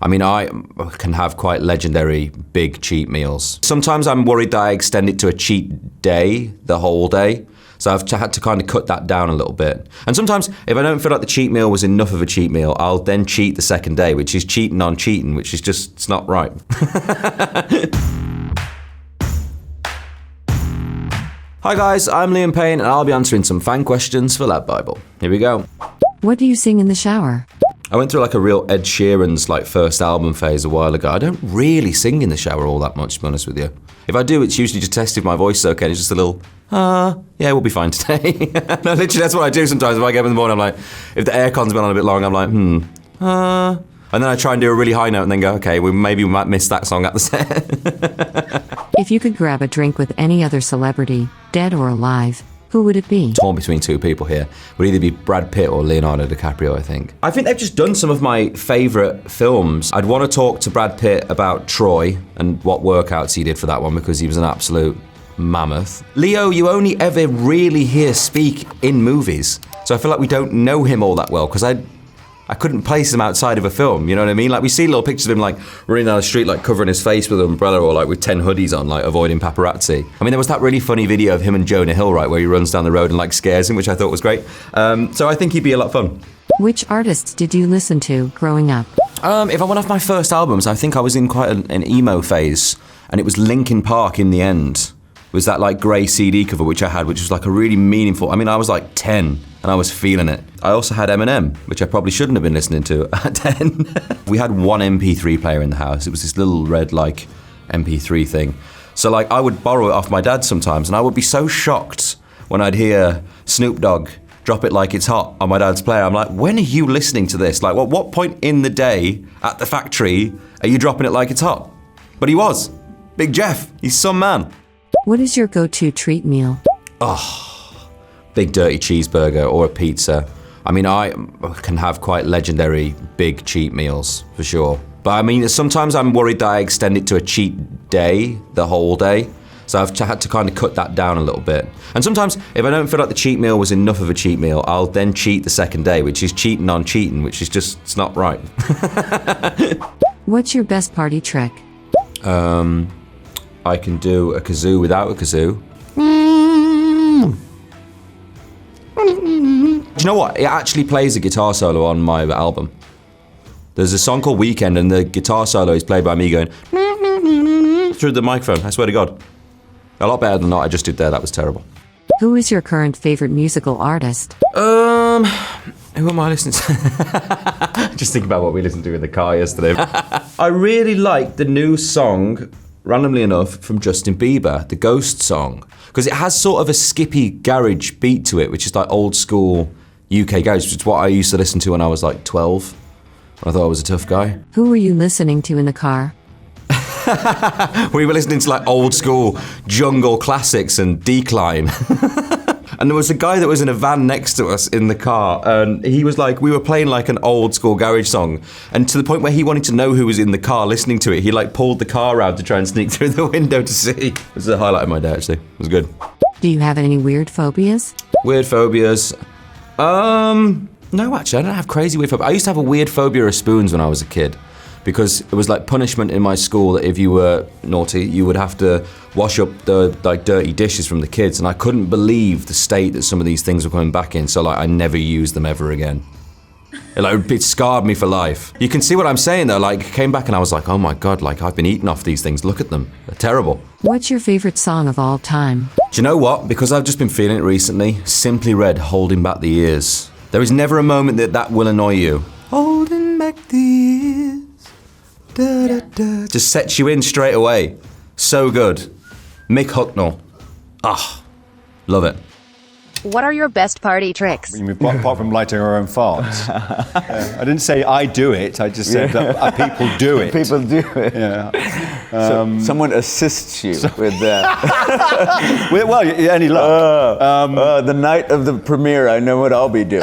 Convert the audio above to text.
I mean, I can have quite legendary big cheat meals. Sometimes I'm worried that I extend it to a cheat day, the whole day. So I've had to kind of cut that down a little bit. And sometimes if I don't feel like the cheat meal was enough of a cheat meal, I'll then cheat the second day, which is cheating on cheating, which is just, it's not right. Hi guys, I'm Liam Payne and I'll be answering some fan questions for LADbible. Here we go. What do you sing in the shower? I went through like a real Ed Sheeran's like first album phase a while ago. I don't really sing in the shower all that much, to be honest with you. If I do, it's usually just test if my voice is okay. It's just a little, yeah, we'll be fine today. No, literally, that's what I do sometimes. If I get up in the morning, I'm like, if the aircon's been on a bit long, I'm like, and then I try and do a really high note and then go, okay, we might miss that song at the set. If you could grab a drink with any other celebrity, dead or alive, who would it be? Torn between two people here. Would either be Brad Pitt or Leonardo DiCaprio, I think. I think they've just done some of my favourite films. I'd want to talk to Brad Pitt about Troy and what workouts he did for that one because he was an absolute mammoth. Leo, you only ever really hear speak in movies. So I feel like we don't know him all that well because I couldn't place him outside of a film, you know what I mean? Like we see little pictures of him like running down the street like covering his face with an umbrella or like with 10 hoodies on, like avoiding paparazzi. I mean, there was that really funny video of him and Jonah Hill, right, where he runs down the road and like scares him, which I thought was great. So I think he'd be a lot of fun. Which artists did you listen to growing up? If I went off my first albums, I think I was in quite an emo phase and it was Linkin Park in the end. It was that like grey CD cover which I had, which was like a really meaningful, I mean, I was like 10 and I was feeling it. I also had Eminem, which I probably shouldn't have been listening to at 10. We had one MP3 player in the house. It was this little red like MP3 thing. So like I would borrow it off my dad sometimes and I would be so shocked when I'd hear Snoop Dogg drop it like it's hot on my dad's player. I'm like, when are you listening to this? Like what point in the day at the factory are you dropping it like it's hot? But he was. Big Jeff, he's some man. What is your go-to treat meal? Big dirty cheeseburger or a pizza. I mean, I can have quite legendary big cheat meals, for sure. But I mean, sometimes I'm worried that I extend it to a cheat day, the whole day. So I've had to kind of cut that down a little bit. And sometimes if I don't feel like the cheat meal was enough of a cheat meal, I'll then cheat the second day, which is cheating on cheating, which is just, it's not right. What's your best party trick? I can do a kazoo without a kazoo. Do you know what? It actually plays a guitar solo on my album. There's a song called Weekend and the guitar solo is played by me going through the microphone, I swear to God. A lot better than that I just did there, that was terrible. Who is your current favorite musical artist? Who am I listening to? Just think about what we listened to in the car yesterday. I really like the new song, randomly enough, from Justin Bieber, the Ghost song. Because it has sort of a skippy garage beat to it, which is like old school UK garage, which is what I used to listen to when I was like 12. When I thought I was a tough guy. Who were you listening to in the car? We were listening to like old school jungle classics and Decline. And there was a guy that was in a van next to us in the car, and he was like, we were playing like an old school garage song, and to the point where he wanted to know who was in the car listening to it, he like pulled the car around to try and sneak through the window to see. It was a highlight of my day, actually. It was good. Do you have any weird phobias? Weird phobias? No, actually, I don't have crazy weird phobias. I used to have a weird phobia of spoons when I was a kid, because it was like punishment in my school that if you were naughty, you would have to wash up the like dirty dishes from the kids, and I couldn't believe the state that some of these things were coming back in, so like I never used them ever again. It scarred me for life. You can see what I'm saying though, like came back and I was like, oh my God, like I've been eating off these things, look at them, they're terrible. What's your favorite song of all time? Do you know what? Because I've just been feeling it recently, Simply Red, Holding Back the Years. There is never a moment that will annoy you. Holding back the years. Da, da, da. Just sets you in straight away. So good. Mick Hucknall. Love it. What are your best party tricks? Apart from lighting our own farts. I didn't say I do it, I just said that people do it. People do it. Yeah. So someone assists you with that. Well, any luck. The night of the premiere, I know what I'll be doing.